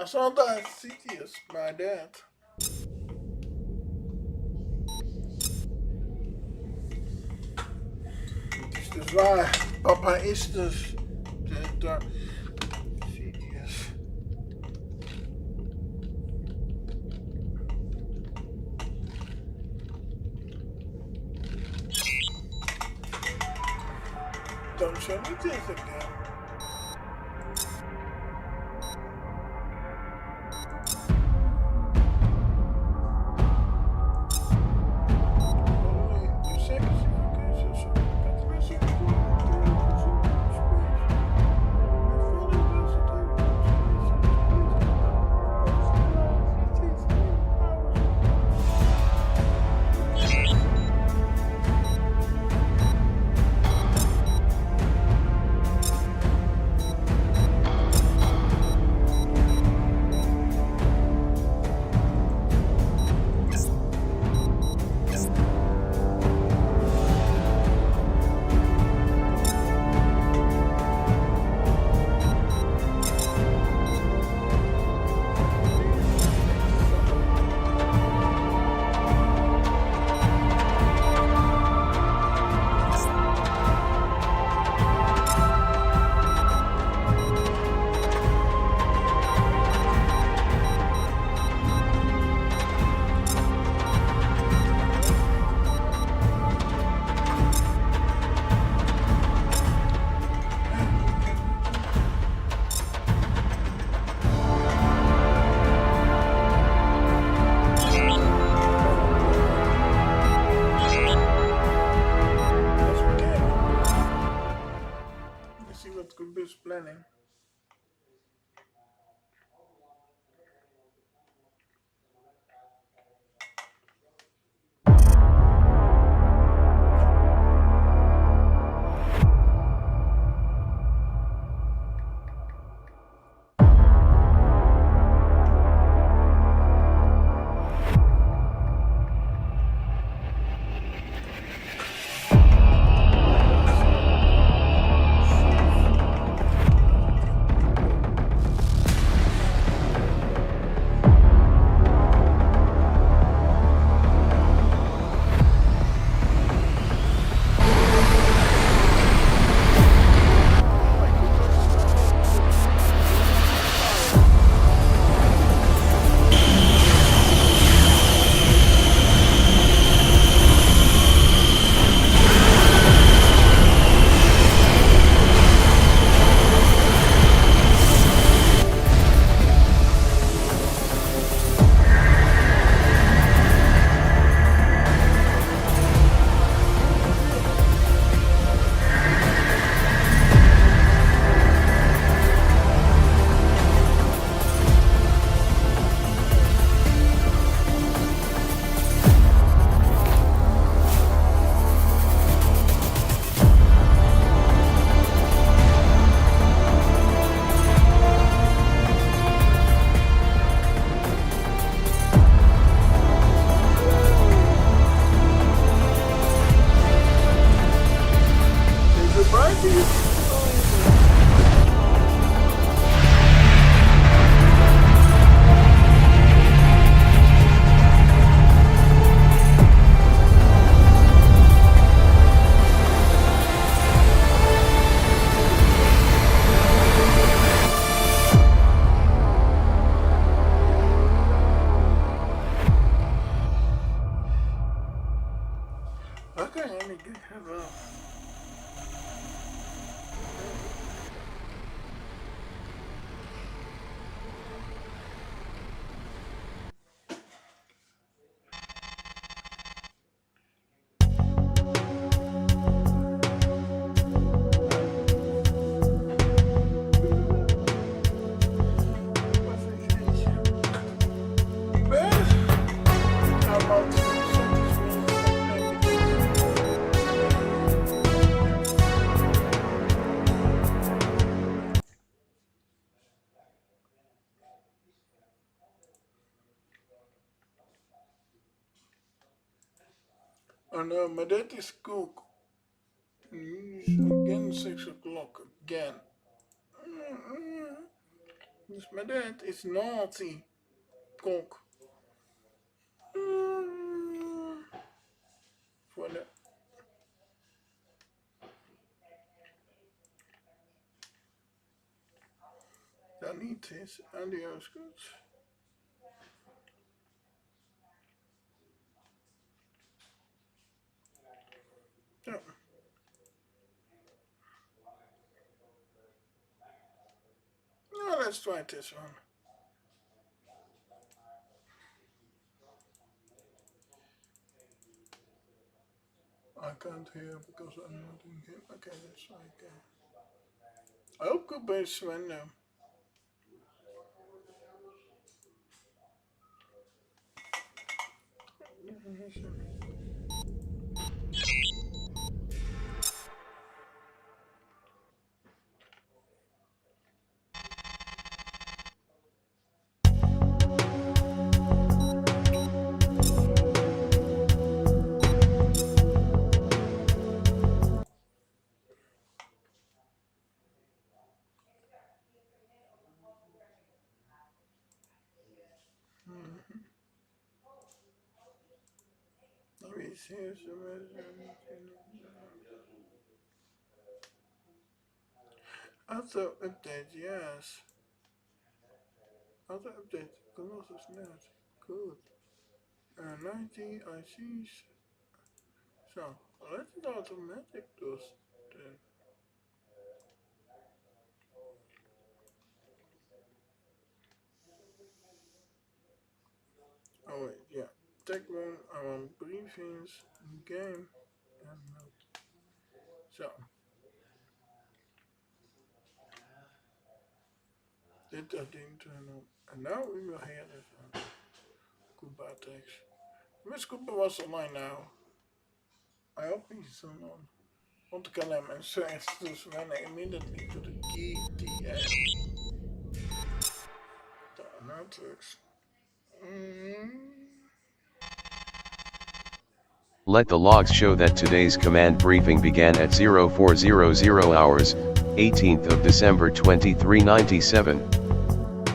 Saudades CT's, my dad. Het is dus waar. Papa is dus de CT's. Don't show me this again. Planning. Okay, let me get her up. Oh no, my dad is cook. Again, 6 o'clock again. Dus met dat is naughty. Kok. Voor de... Dat niet is. Adios, goed. Zo. Now let's try this one. I can't hear because I'm not in game. Okay, that's okay. I hope good base Sven now. Auto update, yes. Auto update, Colossus net. Good. 90 ICs. So, let it automatic does then. Oh wait, yeah. Tech one, I want briefings, game, and note. So. Dit dat internal. And now we will hear this one. Goodbye text. Miss Cooper was online now. I hope he's on. Want to kill him and search dus running immediately to the GTA. Now tricks. Let the logs show that today's command briefing began at 0400 hours, 18th of December 2397.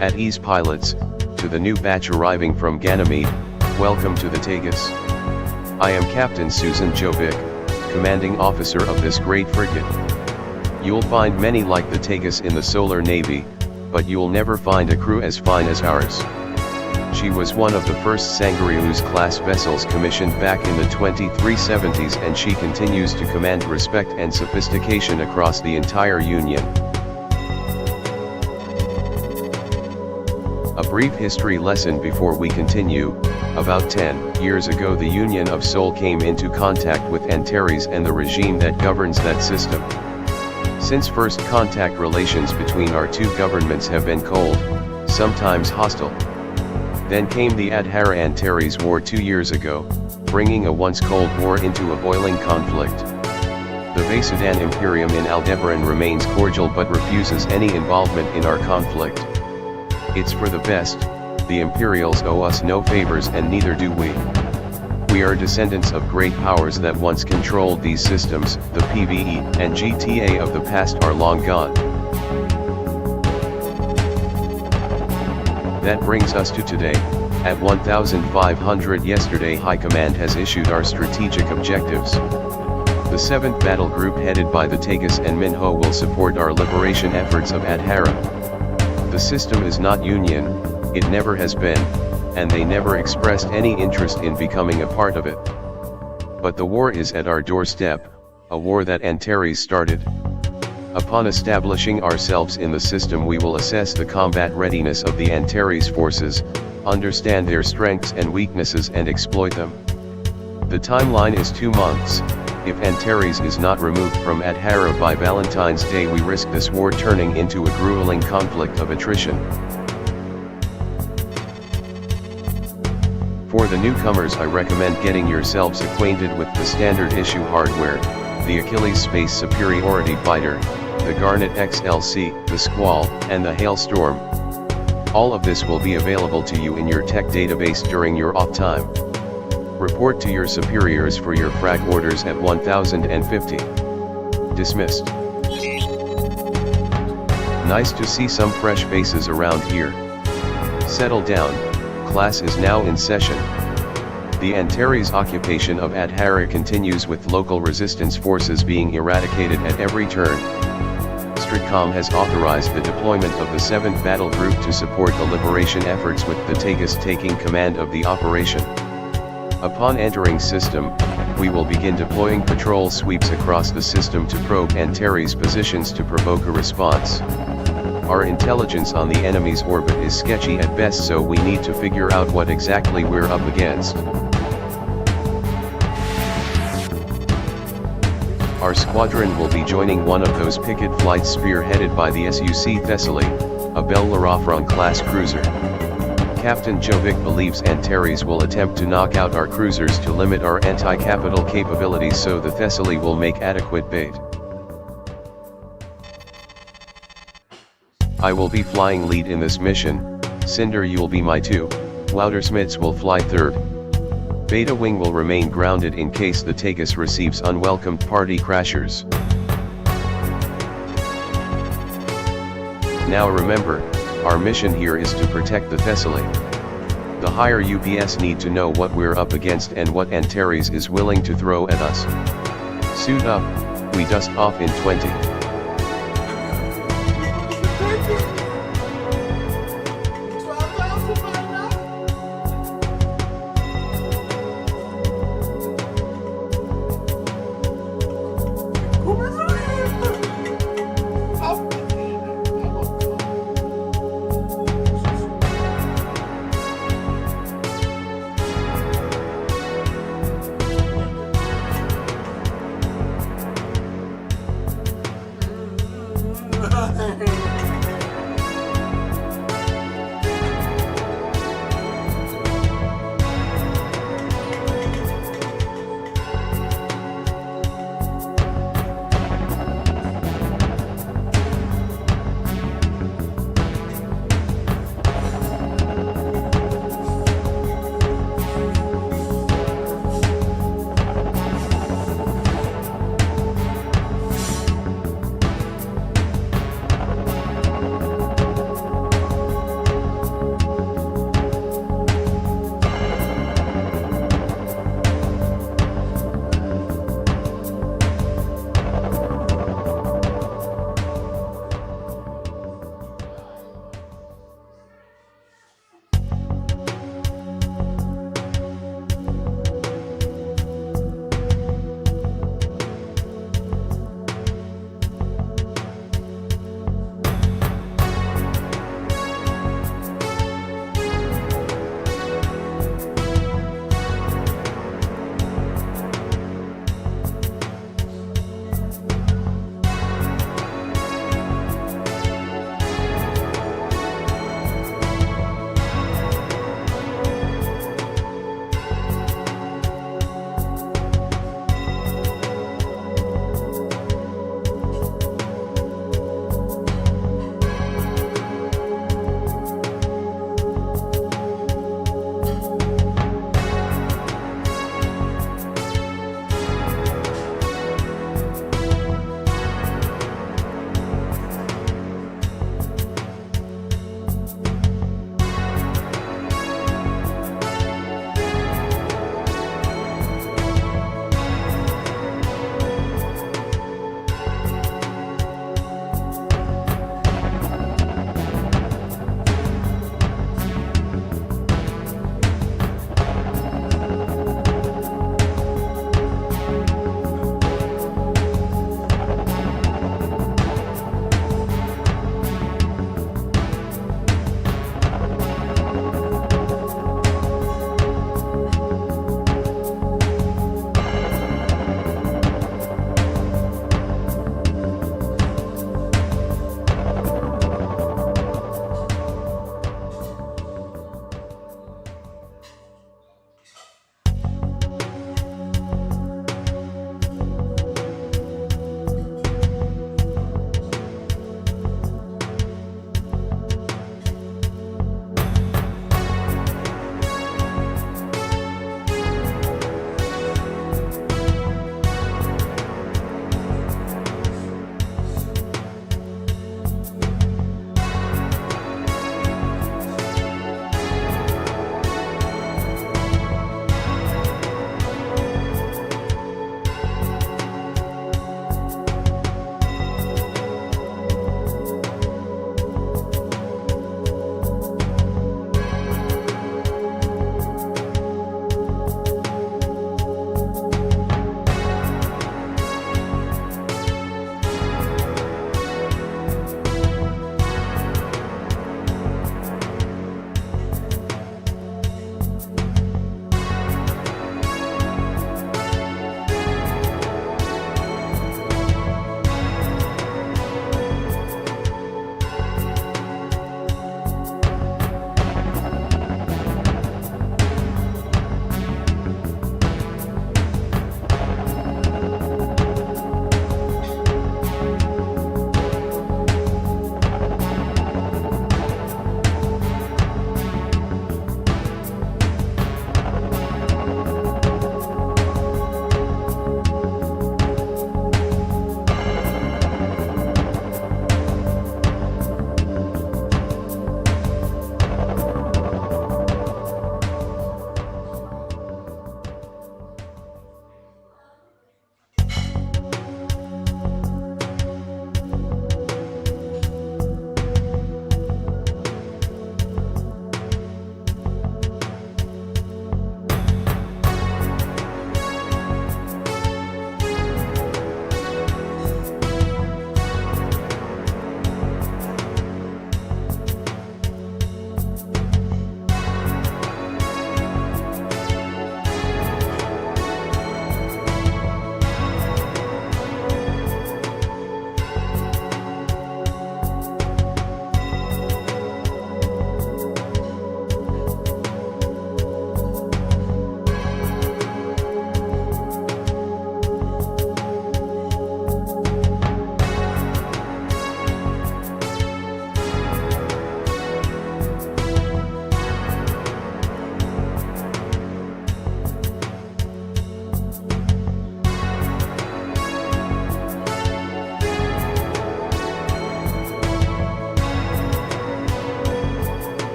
At ease pilots, to the new batch arriving from Ganymede, welcome to the Tagus. I am Captain Susan Jovic, commanding officer of this great frigate. You'll find many like the Tagus in the Solar Navy, but you'll never find a crew as fine as ours. She was one of the first Sangarius-class vessels commissioned back in the 2370s, and she continues to command respect and sophistication across the entire Union. A brief history lesson before we continue. About 10 years ago the Union of Sol came into contact with Antares and the regime that governs that system. Since first contact, relations between our two governments have been cold, sometimes hostile. Then came the Adhara-Antares War 2 years ago, bringing a once cold war into a boiling conflict. The Vasudan Imperium in Aldebaran remains cordial but refuses any involvement in our conflict. It's for the best. The Imperials owe us no favors and neither do we. We are descendants of great powers that once controlled these systems. The PvE and GTA of the past are long gone. That brings us to today. At 1500 yesterday, High Command has issued our strategic objectives. The 7th Battle Group headed by the Tagus and Minho will support our liberation efforts of Adhara. The system is not Union, it never has been, and they never expressed any interest in becoming a part of it. But the war is at our doorstep, a war that Antares started. Upon establishing ourselves in the system, we will assess the combat readiness of the Antares forces, understand their strengths and weaknesses and exploit them. The timeline is 2 months. If Antares is not removed from Adhara by Valentine's Day, we risk this war turning into a grueling conflict of attrition. For the newcomers, I recommend getting yourselves acquainted with the standard issue hardware, the Achilles Space Superiority Fighter, the Garnet XLC, the Squall, and the Hailstorm. All of this will be available to you in your tech database during your off time. Report to your superiors for your frag orders at 1050. Dismissed. Nice to see some fresh faces around here. Settle down, class is now in session. The Antares occupation of Adhara continues with local resistance forces being eradicated at every turn. Stratcom has authorized the deployment of the 7th Battle Group to support the liberation efforts, with the Tagus taking command of the operation. Upon entering system, we will begin deploying patrol sweeps across the system to probe Antares positions to provoke a response. Our intelligence on the enemy's orbit is sketchy at best, so we need to figure out what exactly we're up against. Our squadron will be joining one of those picket flights spearheaded by the SUC Thessaly, a Bellerophon-class cruiser. Captain Jovic believes Antares will attempt to knock out our cruisers to limit our anti-capital capabilities, so the Thessaly will make adequate bait. I will be flying lead in this mission. Cinder, you'll be my 2, Woutersmits will fly 3rd. Beta Wing will remain grounded in case the Tagus receives unwelcomed party crashers. Now remember, our mission here is to protect the Thessaly. The higher UPS need to know what we're up against and what Antares is willing to throw at us. Suit up, we dust off in 20.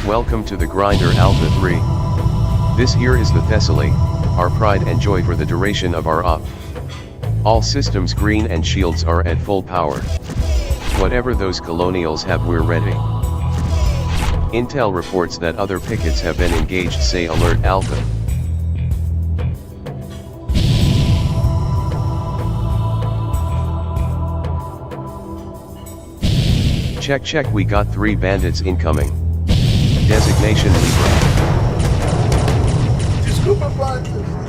Welcome to the Grinder Alpha 3. This here is the Thessaly, our pride and joy for the duration of our op. All systems green and shields are at full power. Whatever those colonials have, we're ready. Intel reports that other pickets have been engaged, say Alert Alpha. Check, we got 3 bandits incoming. Designation Libra. Just go behind this.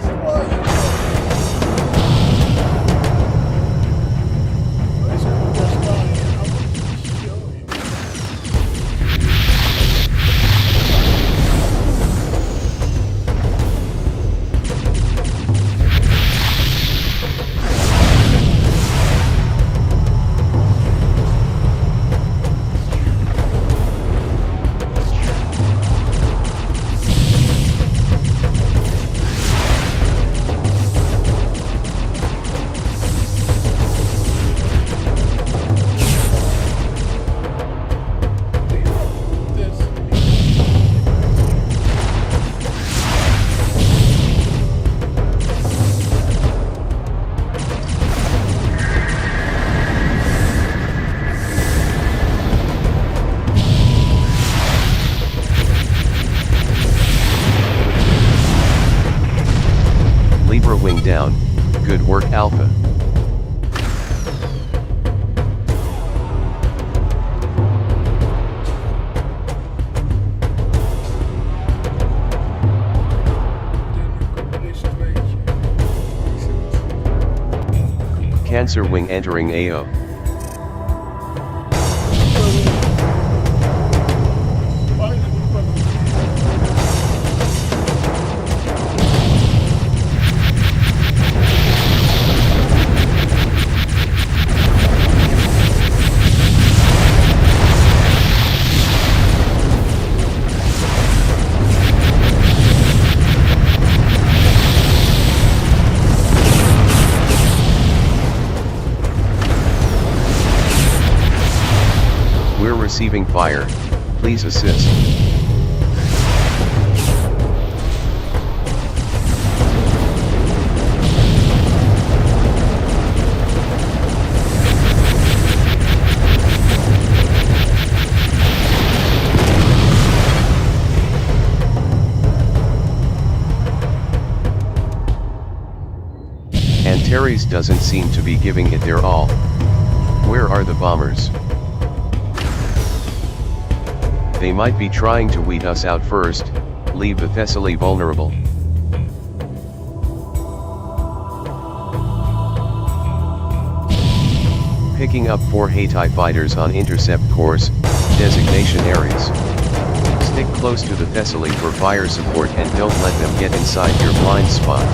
Libra wing down, good work Alpha. Cancer wing entering AO. We're receiving fire, please assist. Antares doesn't seem to be giving it their all. Where are the bombers? They might be trying to weed us out first, leave the Thessaly vulnerable. Picking up 4 Haiti fighters on intercept course, designation Ares. Stick close to the Thessaly for fire support and don't let them get inside your blind spot.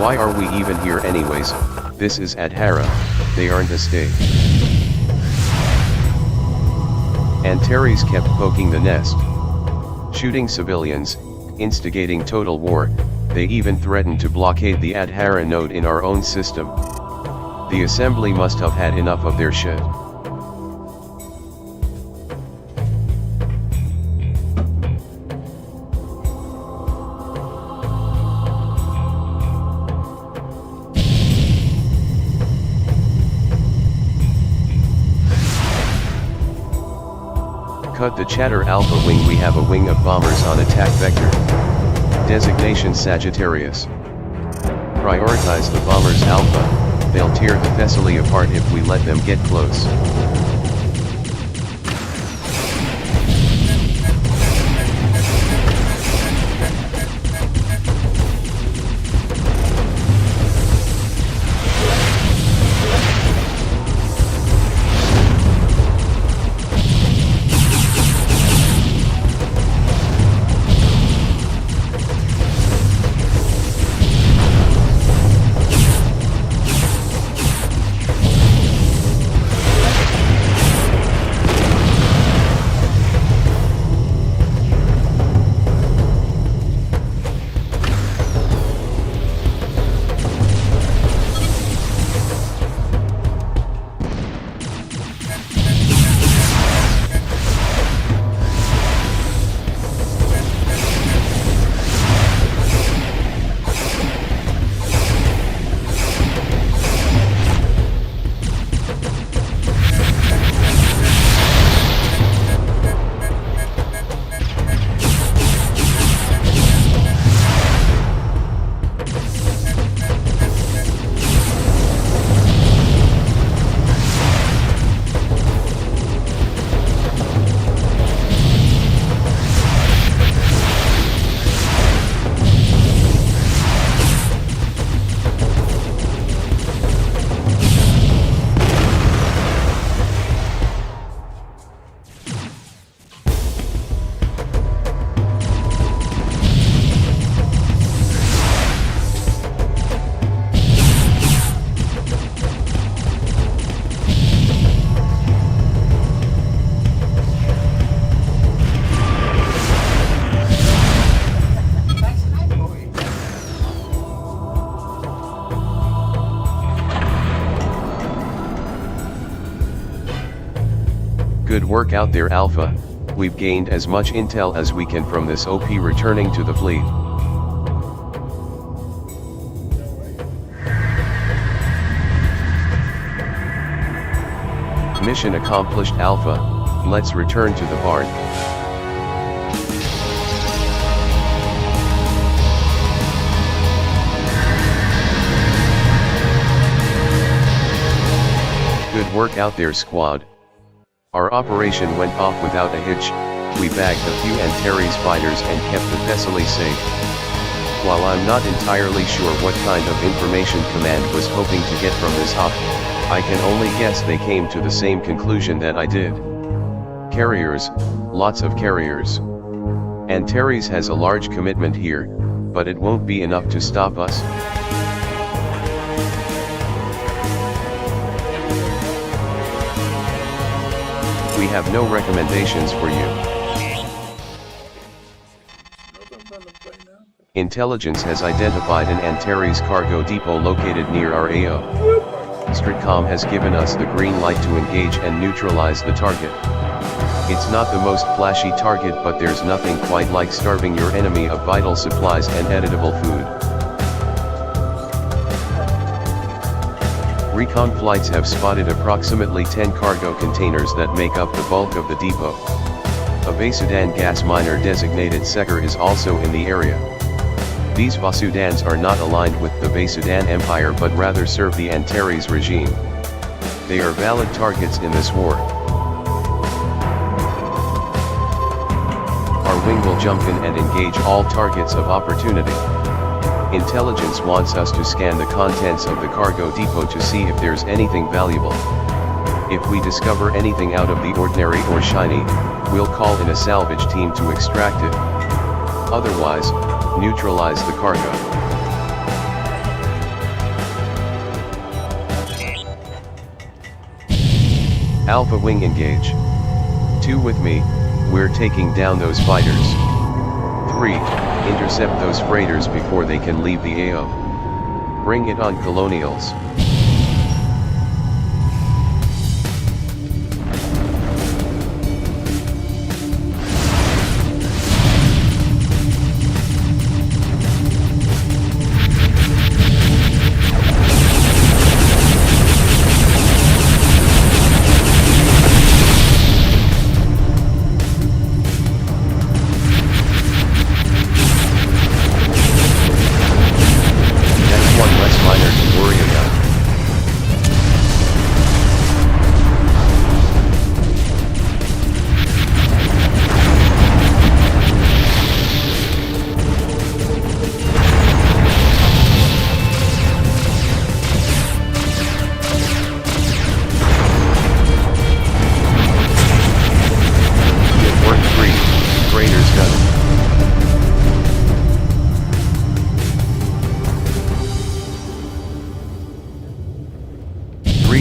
Why are we even here anyways? This is Adhara, they aren't a state. Antares kept poking the nest, shooting civilians, instigating total war. They even threatened to blockade the Adhara node in our own system. The assembly must have had enough of their shit. Cut the chatter Alpha Wing. We have a wing of bombers on attack vector. Designation Sagittarius. Prioritize the bombers Alpha, they'll tear the Thessaly apart if we let them get close. Good work out there Alpha, we've gained as much intel as we can from this OP returning to the fleet. Mission accomplished Alpha, let's return to the barn. Good work out there squad. Our operation went off without a hitch, we bagged a few Antares fighters and kept the Thessaly safe. While I'm not entirely sure what kind of information Command was hoping to get from this op, I can only guess they came to the same conclusion that I did. Carriers, lots of carriers. Antares has a large commitment here, but it won't be enough to stop us. We have no recommendations for you. Intelligence has identified an Antares cargo depot located near our AO. Stratcom has given us the green light to engage and neutralize the target. It's not the most flashy target, but there's nothing quite like starving your enemy of vital supplies and edible food. Recon flights have spotted approximately 10 cargo containers that make up the bulk of the depot. A Vasudan gas miner designated Seker is also in the area. These Vasudans are not aligned with the Vasudan Empire but rather serve the Antares regime. They are valid targets in this war. Our wing will jump in and engage all targets of opportunity. Intelligence wants us to scan the contents of the cargo depot to see if there's anything valuable. If we discover anything out of the ordinary or shiny, we'll call in a salvage team to extract it. Otherwise, neutralize the cargo. Alpha Wing engage. 2 with me, we're taking down those fighters. 3, intercept those freighters before they can leave the AO. Bring it on, Colonials.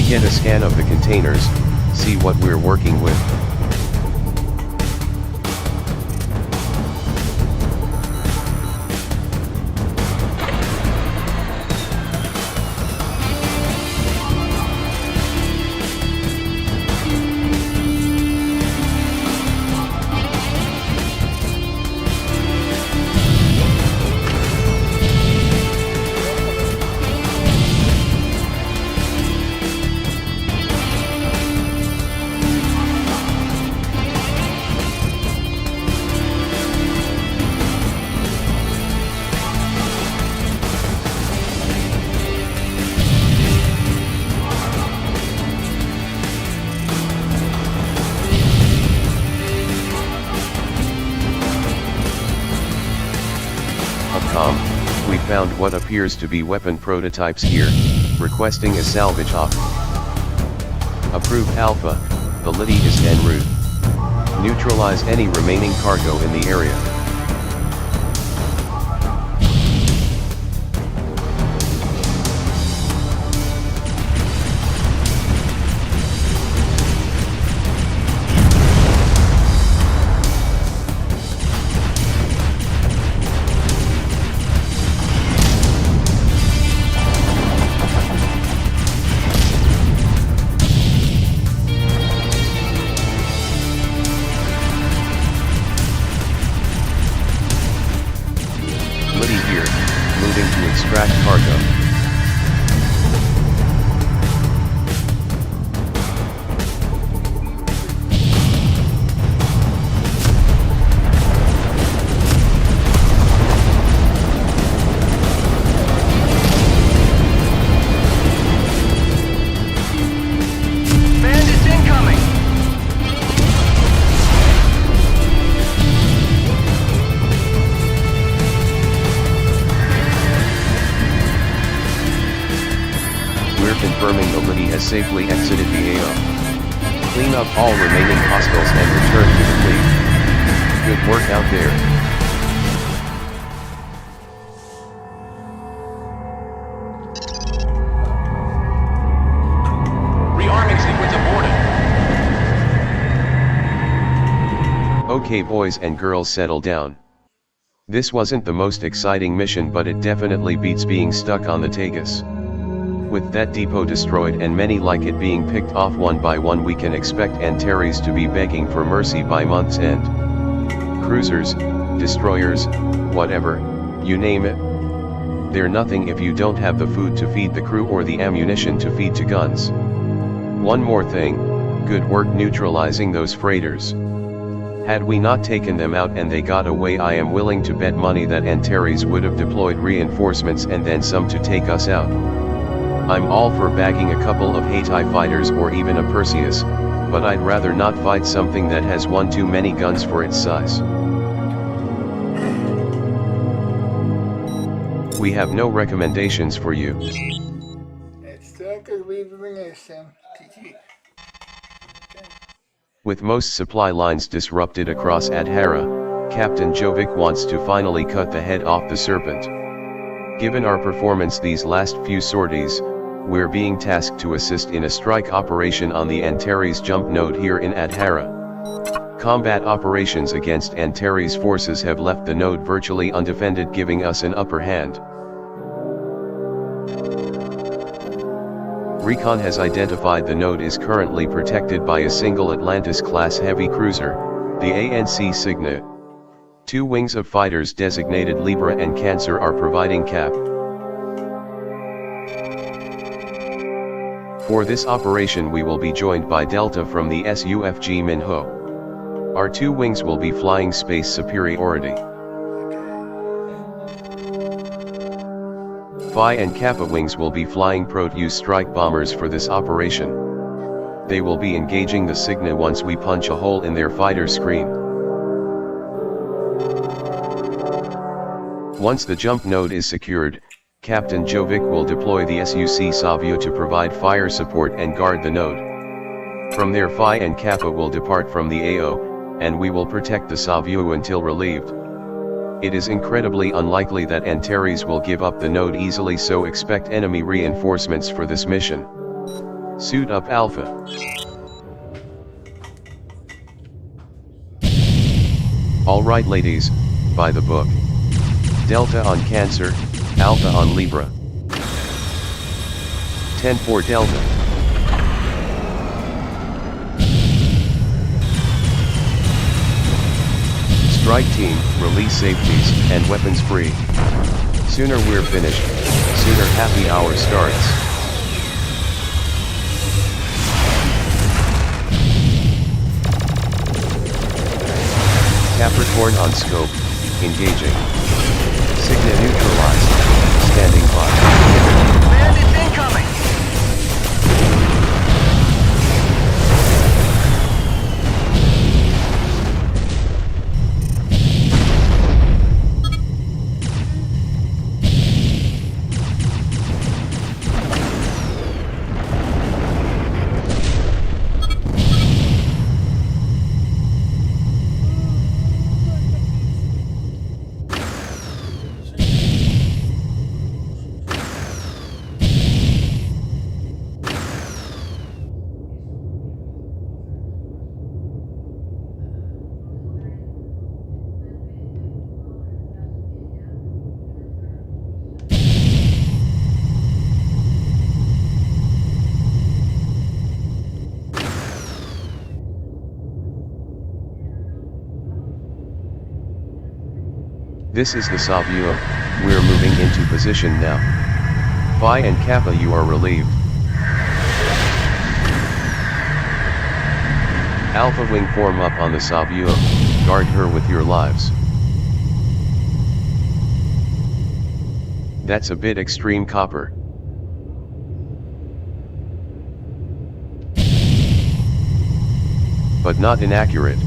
Get a scan of the containers, see what we're working with. We found what appears to be weapon prototypes here, requesting a salvage op. Approved Alpha, the Liddy is en route. Neutralize any remaining cargo in the area. Extract cargo. Confirming the Liddy has safely exited the AO. Clean up all remaining hostiles and return to the fleet. Good work out there. Rearming sequence aborted. Okay, boys and girls, settle down. This wasn't the most exciting mission, but it definitely beats being stuck on the Tagus. With that depot destroyed and many like it being picked off one by one, we can expect Antares to be begging for mercy by month's end. Cruisers, destroyers, whatever, you name it. They're nothing if you don't have the food to feed the crew or the ammunition to feed to guns. One more thing, good work neutralizing those freighters. Had we not taken them out and they got away, I am willing to bet money that Antares would have deployed reinforcements and then some to take us out. I'm all for bagging a couple of Hatai fighters or even a Perseus, but I'd rather not fight something that has one too many guns for its size. We have no recommendations for you. With most supply lines disrupted across Adhara, Captain Jovic wants to finally cut the head off the serpent. Given our performance these last few sorties, we're being tasked to assist in a strike operation on the Antares jump node here in Adhara. Combat operations against Antares forces have left the node virtually undefended, giving us an upper hand. Recon has identified the node is currently protected by a single Atlantis-class heavy cruiser, the ANC Cygna. 2 wings of fighters designated Libra and Cancer are providing cap. For this operation we will be joined by Delta from the SUFG Minho. Our 2 wings will be flying space superiority. Phi and Kappa wings will be flying Proteus strike bombers for this operation. They will be engaging the Cygna once we punch a hole in their fighter screen. Once the jump node is secured, Captain Jovic will deploy the SUC Savio to provide fire support and guard the node. From there Phi and Kappa will depart from the AO, and we will protect the Savio until relieved. It is incredibly unlikely that Antares will give up the node easily, so expect enemy reinforcements for this mission. Suit up Alpha. Alright ladies, by the book. Delta on Cancer, Alpha on Libra. 10 for Delta. Strike team, release safeties, and weapons free. Sooner we're finished, sooner happy hour starts. Capricorn on scope, engaging. Cygna neutralized, standing by. Bandits incoming! This is the Savio, we're moving into position now. Phi and Kappa, you are relieved. Alpha wing form up on the Savio, guard her with your lives. That's a bit extreme, Copper. But not inaccurate.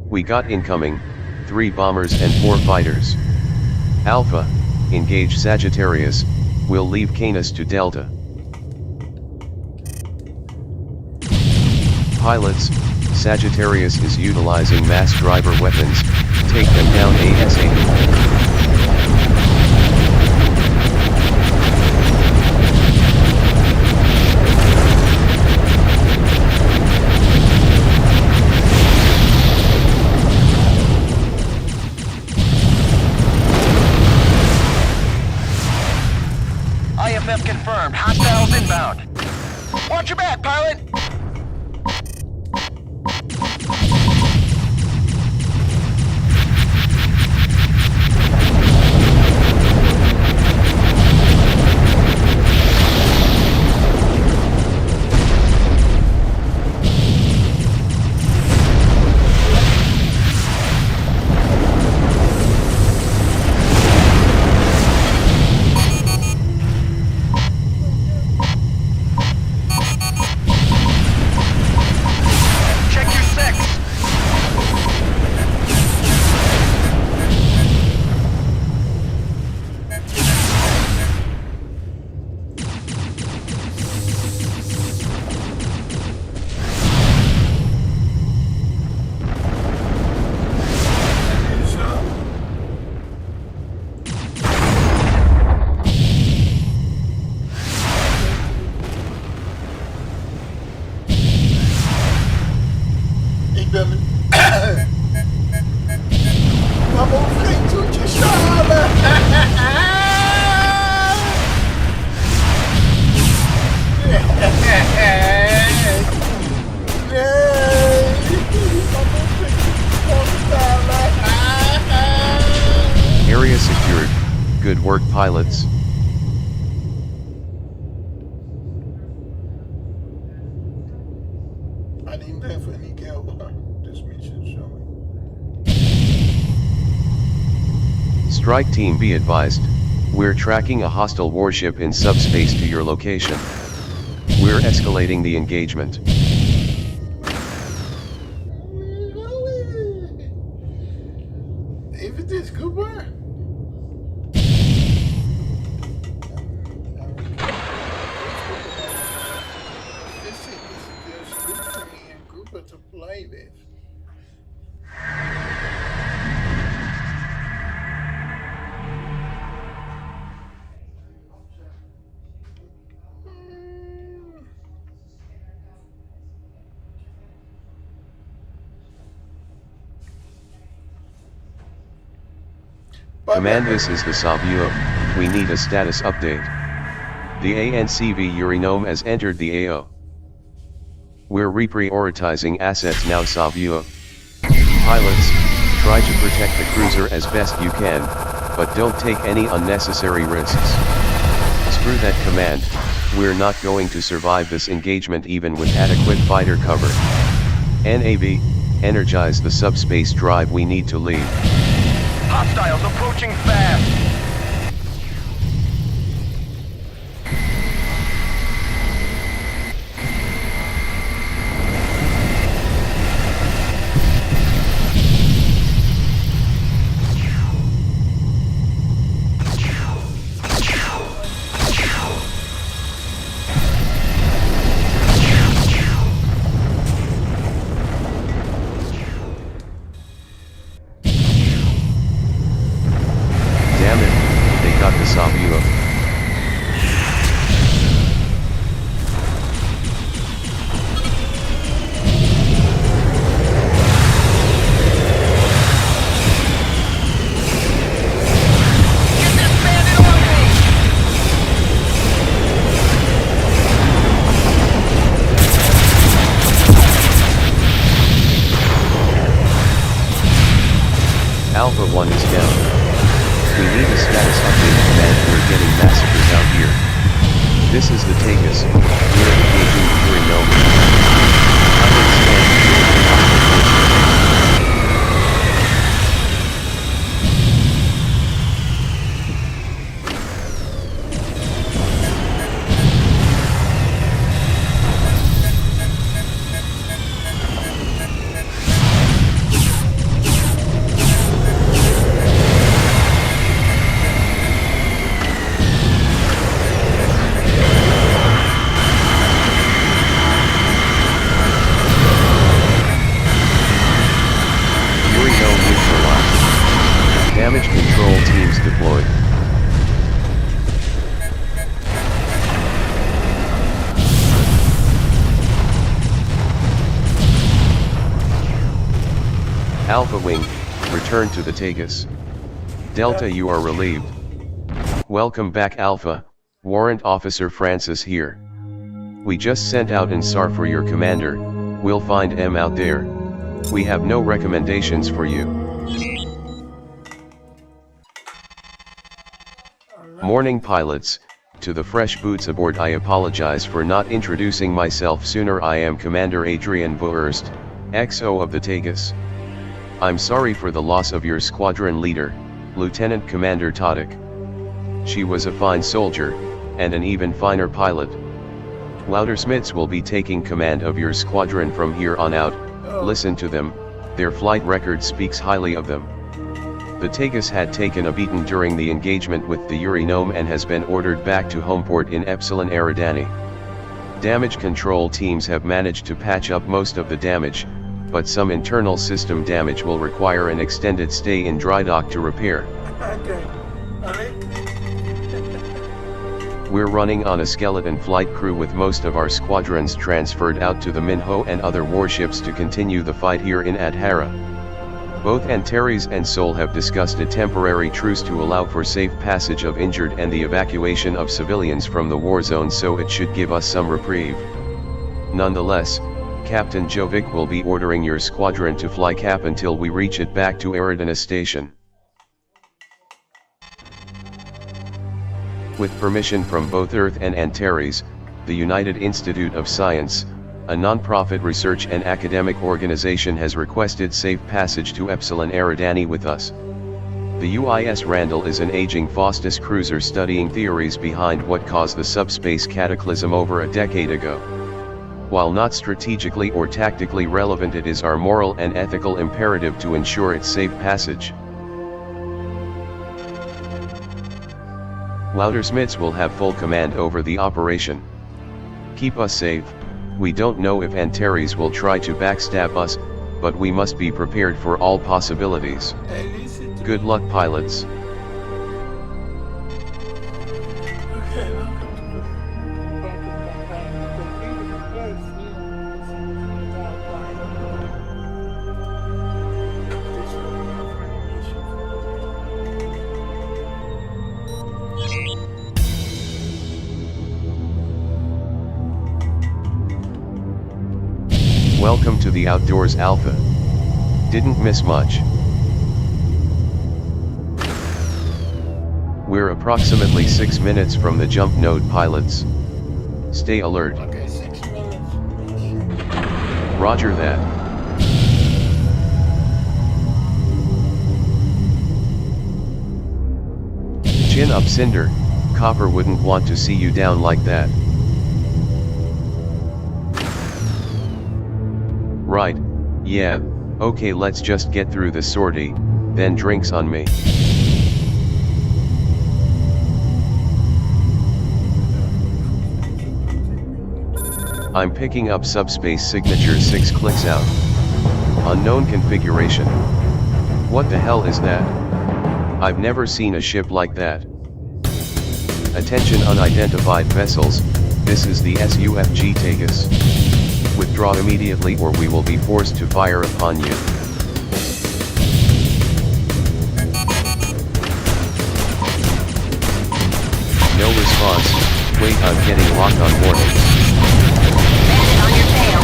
We got incoming, 3 bombers and 4 fighters. Alpha, engage Sagittarius, we'll leave Canis to Delta. Pilots, Sagittarius is utilizing mass driver weapons, take them down ASAP. IFF confirmed. Hostiles inbound. Watch your back, pilot! Good work, pilots. I didn't have any help. This mission showing. Strike team, be advised. We're tracking a hostile warship in subspace to your location. We're escalating the engagement. If it is Cooper. This is Cooper and Cooper to play with. Command, this is the Savio. We need a status update. The ANCV Urinome has entered the AO. We're reprioritizing assets now, Savio. Pilots, try to protect the cruiser as best you can, but don't take any unnecessary risks. Screw that, Command. We're not going to survive this engagement even with adequate fighter cover. NAV, energize the subspace drive, we need to leave. Hostiles approaching fast. Savio. Alpha 1 is down. We need a status update, Command. We're getting massacres out here. This is the Tagus. We're engaging the Urinome. Damage control teams deployed. Alpha Wing, return to the Tagus. Delta, you are relieved. Welcome back, Alpha. Warrant Officer Francis here. We just sent out an SAR for your commander. We'll find M out there. We have no recommendations for you. Morning, pilots. To the fresh boots aboard, I apologize for not introducing myself sooner. I am Commander Adrian Boerst, XO of the Tagus. I'm sorry for the loss of your squadron leader, Lieutenant Commander Tadic. She was a fine soldier, and an even finer pilot. Loudersmiths will be taking command of your squadron from here on out. Listen to them, their flight record speaks highly of them. The Tagus had taken a beating during the engagement with the Urinome and has been ordered back to homeport in Epsilon Eridani. Damage control teams have managed to patch up most of the damage, but some internal system damage will require an extended stay in dry dock to repair. We're running on a skeleton flight crew with most of our squadrons transferred out to the Minho and other warships to continue the fight here in Adhara. Both Antares and Seoul have discussed a temporary truce to allow for safe passage of injured and the evacuation of civilians from the war zone, so it should give us some reprieve. Nonetheless, Captain Jovic will be ordering your squadron to fly cap until we reach it back to Eridana Station. With permission from both Earth and Antares, the United Institute of Science, a non-profit research and academic organization, has requested safe passage to Epsilon Eridani with us. The UIS Randall is an aging Faustus cruiser studying theories behind what caused the subspace cataclysm over a decade ago. While not strategically or tactically relevant, it is our moral and ethical imperative to ensure its safe passage. Loudersmiths will have full command over the operation. Keep us safe. We don't know if Antares will try to backstab us, but we must be prepared for all possibilities. Good luck, pilots. Welcome to the Outdoors Alpha. Didn't miss much. We're approximately 6 minutes from the jump node, pilots. Stay alert. Okay, 6 minutes. Roger that. Chin up, Cinder. Copper wouldn't want to see you down like that. Right, yeah, okay, let's just get through the sortie, then drinks on me. I'm picking up subspace signature 6 clicks out. Unknown configuration. What the hell is that? I've never seen a ship like that. Attention unidentified vessels, this is the SUFG Tagus. Withdraw immediately or we will be forced to fire upon you. No response. Wait, I'm getting locked on warnings. Bandit on your tail.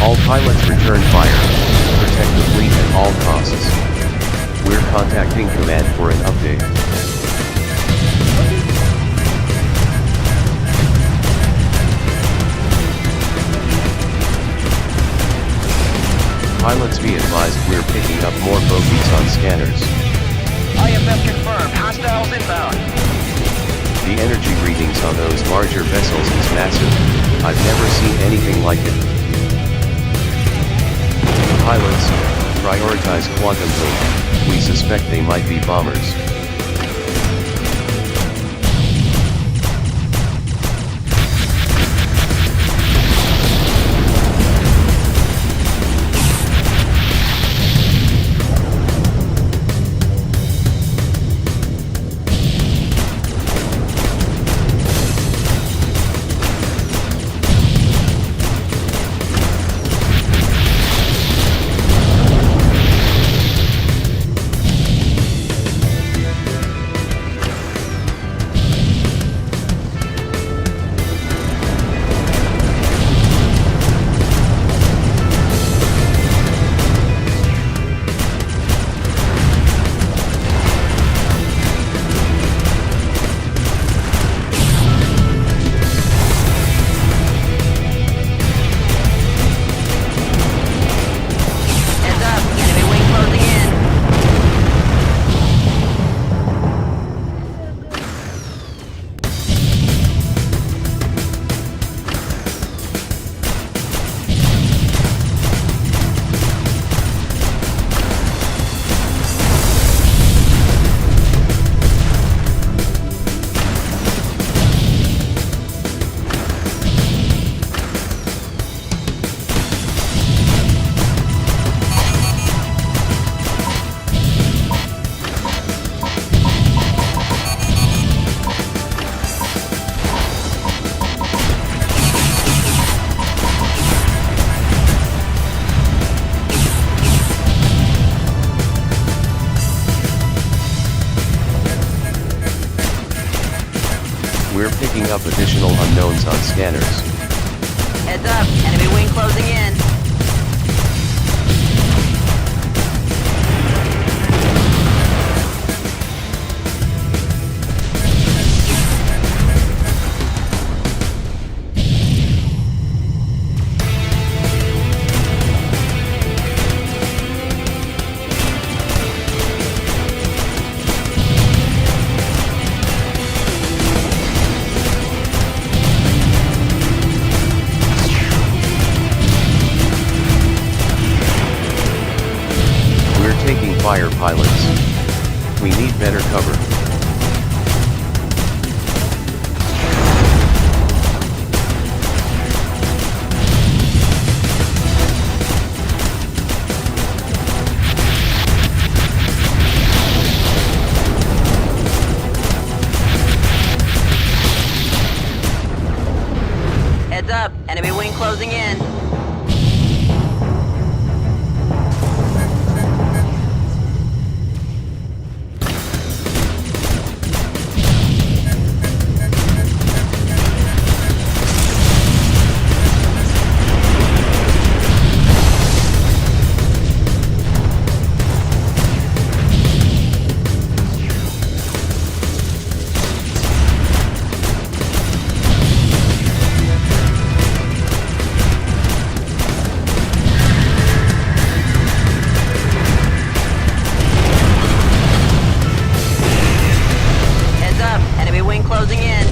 All pilots return fire. Protect the fleet at all costs. We're contacting command for an update. Pilots, be advised we're picking up more bogeys on scanners. IFF confirmed. Hostiles inbound. The energy readings on those larger vessels is massive. I've never seen anything like it. Pilots, prioritize quantum hope. We suspect they might be bombers. We're picking up additional unknowns on scanners. Heads up. Enemy wing closing in. fire pilots. We need better cover. Heads up, enemy wing closing in. Closing in.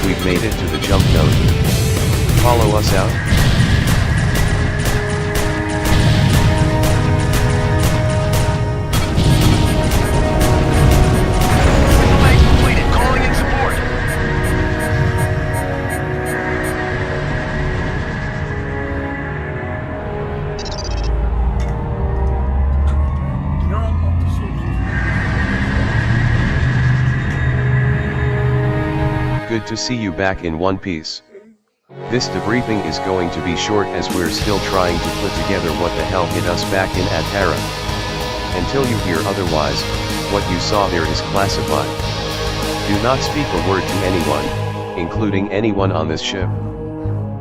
We've made it to the jump node. Follow us out. Good to see you back in one piece. This debriefing is going to be short as we're still trying to put together what the hell hit us back in Atara. Until you hear otherwise, what you saw there is classified. Do not speak a word to anyone, including anyone on this ship.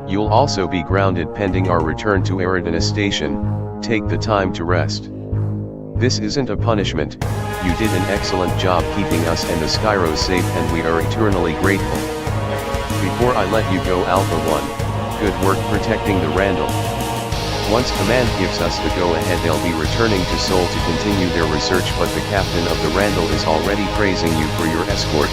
You'll also be grounded pending our return to Eridana Station. Take the time to rest. This isn't a punishment. You did an excellent job keeping us and the Skyros safe, and we are eternally grateful. Before I let you go, Alpha 1, good work protecting the Randall. Once Command gives us the go-ahead, they'll be returning to Sol to continue their research, but the captain of the Randall is already praising you for your escort.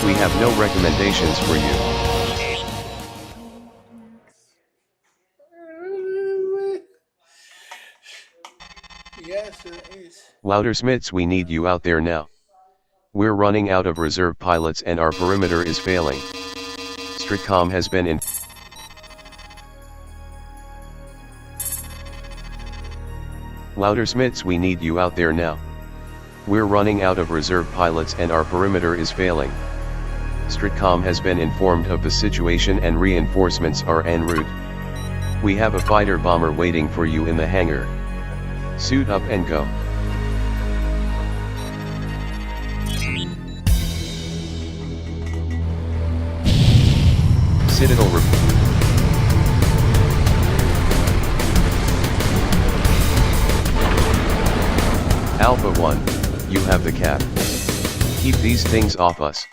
We have no recommendations for you. Yes, it is. Loudersmiths, we need you out there now. We're running out of reserve pilots and our perimeter is failing. Stratcom has been in. Loudersmiths, we need you out there now. We're running out of reserve pilots and our perimeter is failing. Stratcom has been informed of the situation and reinforcements are en route. We have a fighter bomber waiting for you in the hangar. Suit up and go. Citadel Alpha 1, you have the cap. Keep these things off us.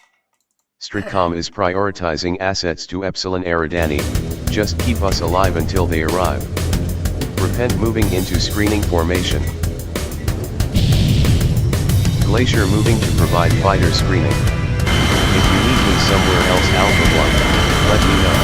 Stratcom is prioritizing assets to Epsilon Eridani, just keep us alive until they arrive. Repent moving into screening formation. Glacier moving to provide fighter screening. If you need me somewhere else, Alpha 1, let me know.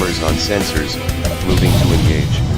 bombers on sensors, moving to engage.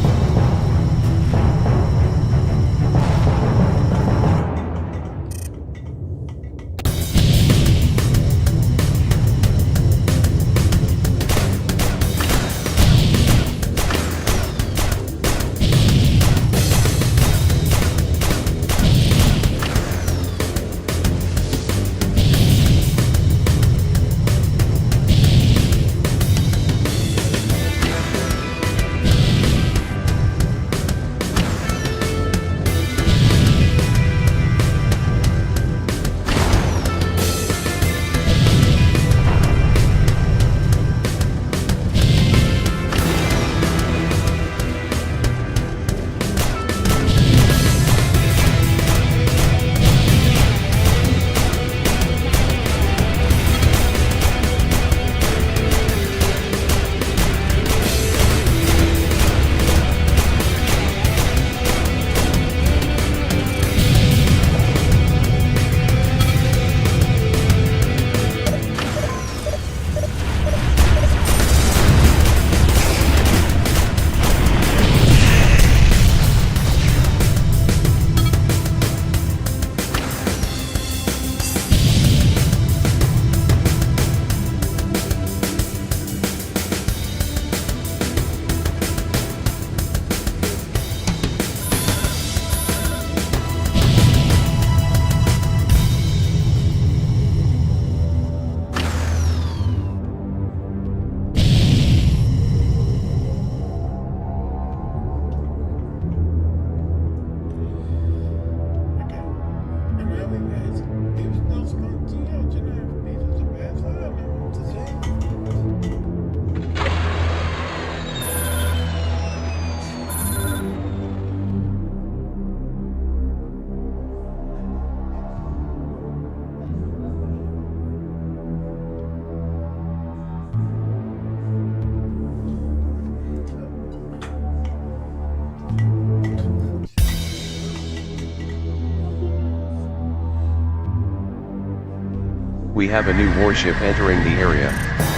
We have a new warship entering the area,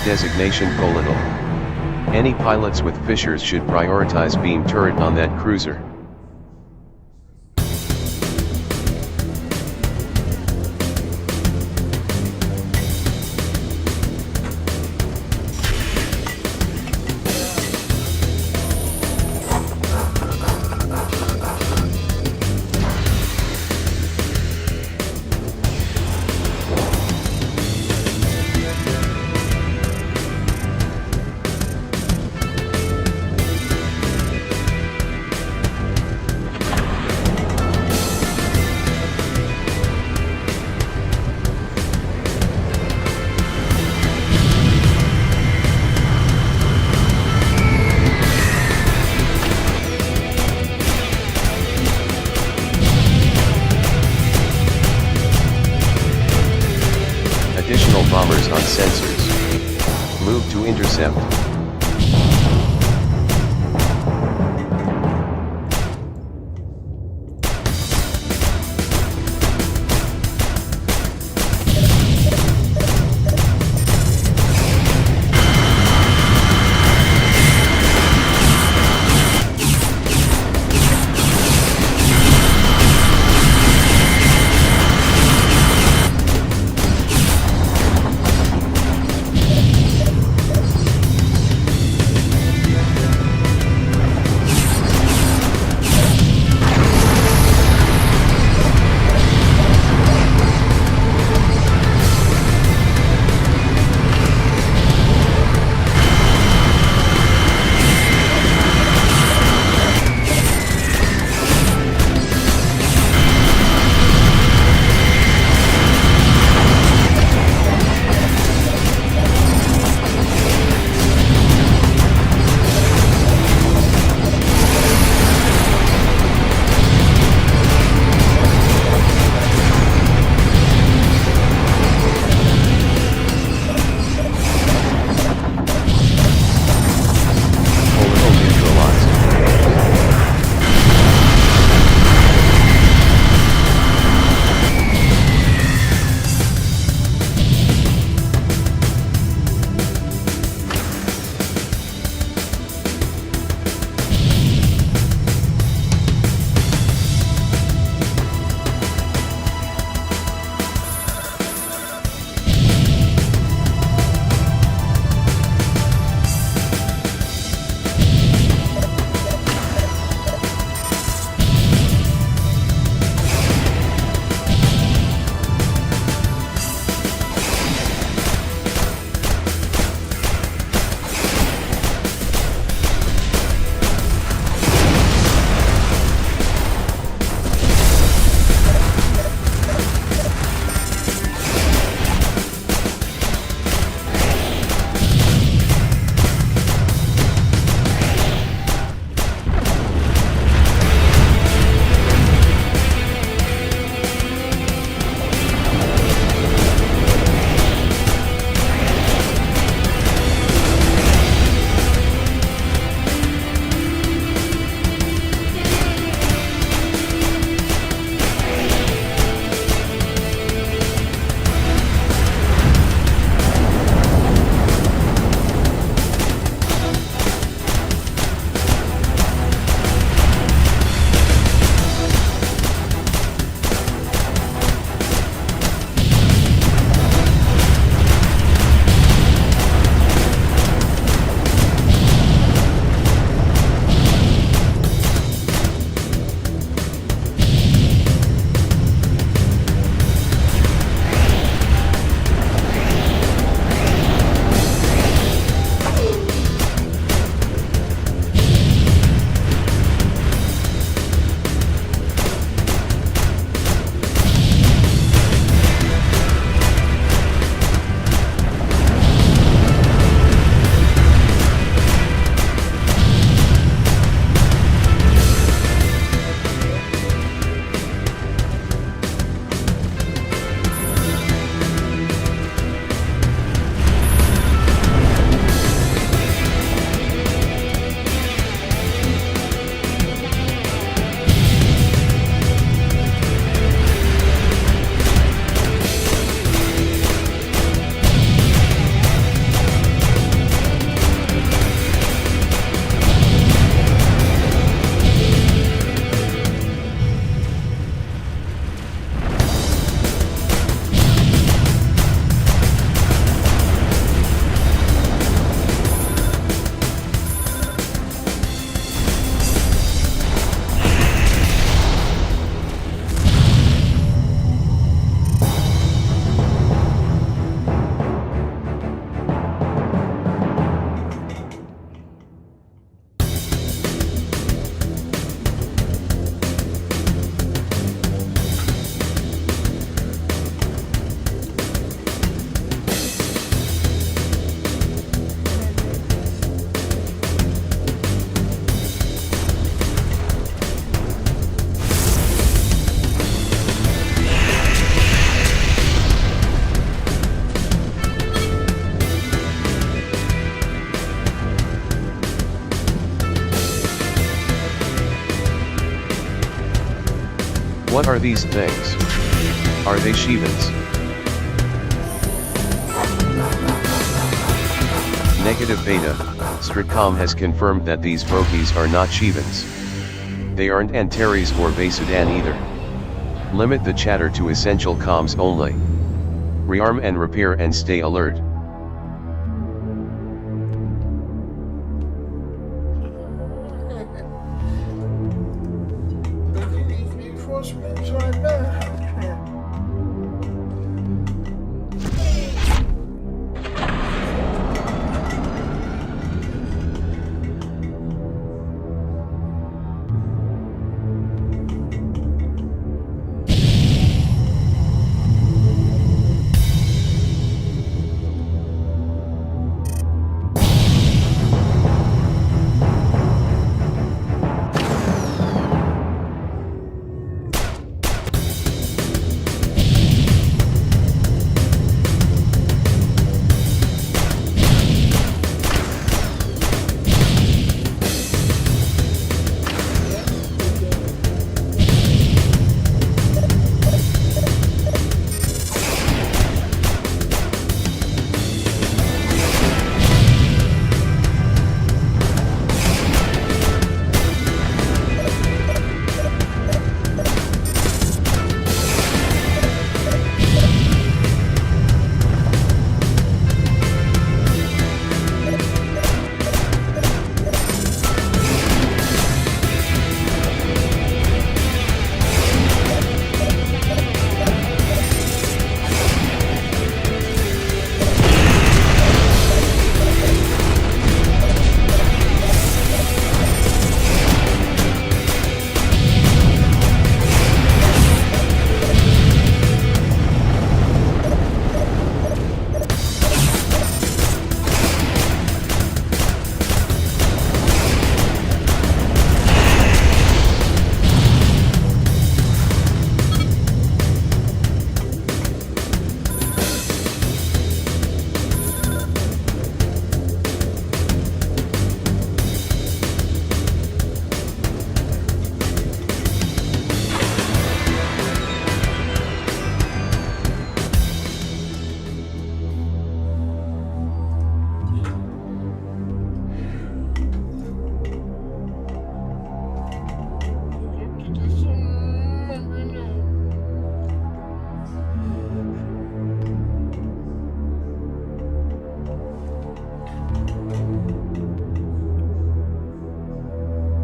designation Colonel. Any pilots with fissures should prioritize beam turret on that cruiser. Additional bombers on sensors. Move to intercept. What are these things? Are they Shivans? Negative Beta, Stratcom has confirmed that these bogies are not Shivans. They aren't Antares or Basudan either. Limit the chatter to essential comms only. Rearm and repair and stay alert. Reinforcements right there.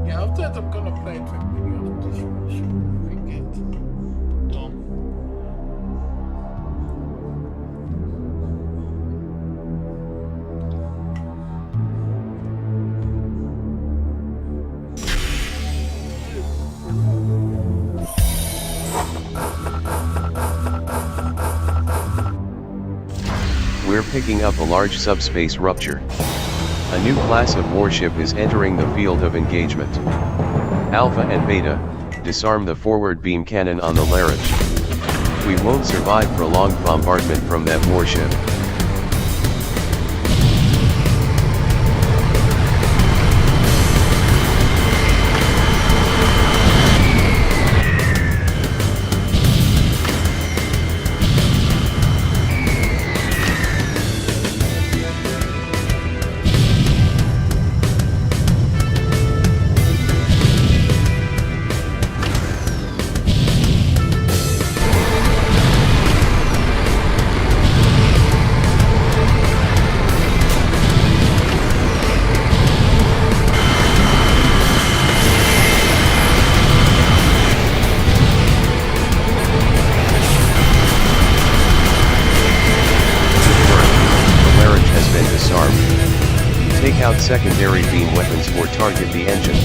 Yeah, I think I'm gonna play it with video of this one. We get done. We're picking up a large subspace rupture. A new class of warship is entering the field of engagement. Alpha and Beta, disarm the forward beam cannon on the Larage. We won't survive prolonged bombardment from that warship. Take out secondary beam weapons or target the engines.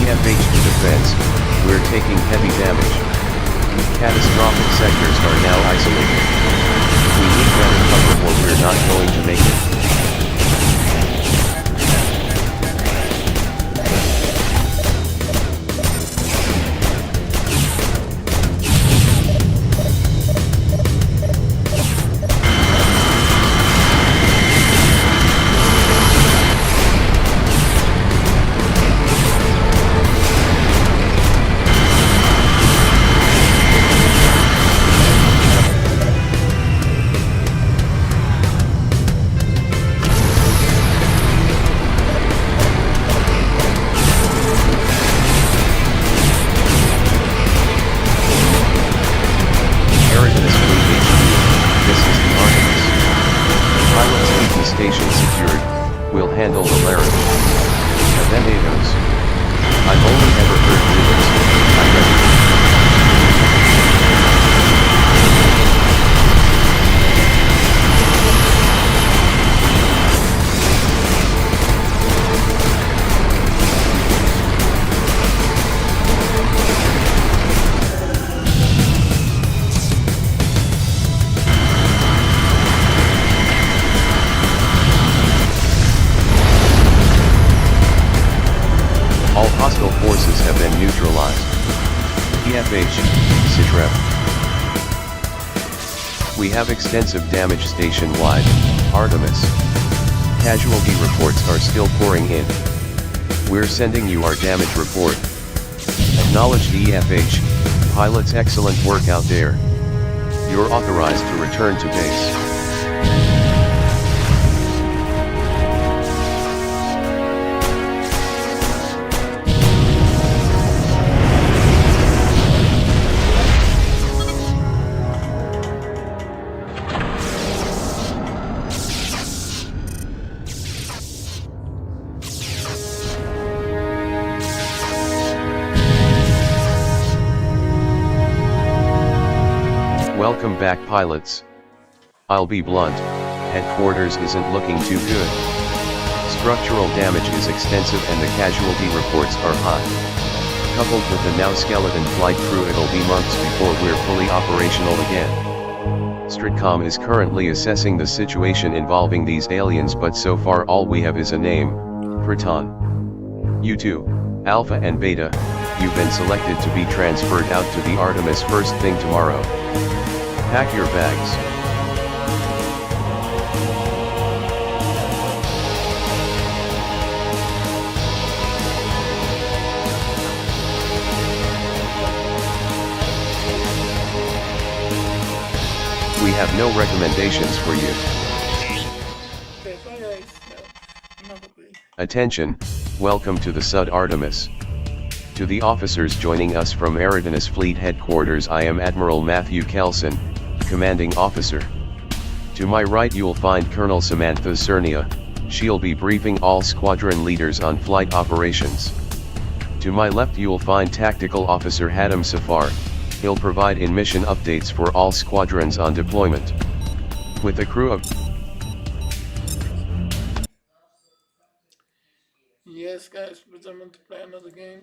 EFH to defense, we're taking heavy damage. Catastrophic sectors are now isolated. We need better cover or we're not going to make it. forces have been neutralized. EFH, Citrep. We have extensive damage station-wide, Artemis. Casualty reports are still pouring in. We're sending you our damage report. Acknowledged EFH, pilots, excellent work out there. You're authorized to return to base. Welcome back, pilots. I'll be blunt, headquarters isn't looking too good. Structural damage is extensive and the casualty reports are high. Coupled with the now skeleton flight crew, it'll be months before we're fully operational again. Stratcom is currently assessing the situation involving these aliens, but so far all we have is a name, Proton. You two, Alpha and Beta, you've been selected to be transferred out to the Artemis first thing tomorrow. Pack your bags. We have no recommendations for you. Okay, so yeah, I'm not gonna be. Attention, welcome to the Sud Artemis. To the officers joining us from Eridanus Fleet Headquarters, I am Admiral Matthew Kelson, Commanding Officer. To my right you'll find Colonel Samantha Cernia, she'll be briefing all squadron leaders on flight operations. To my left you'll find Tactical Officer Hatem Safar, he'll provide in-mission updates for all squadrons on deployment. With a crew of... Yes, guys, but I'm going to play another game.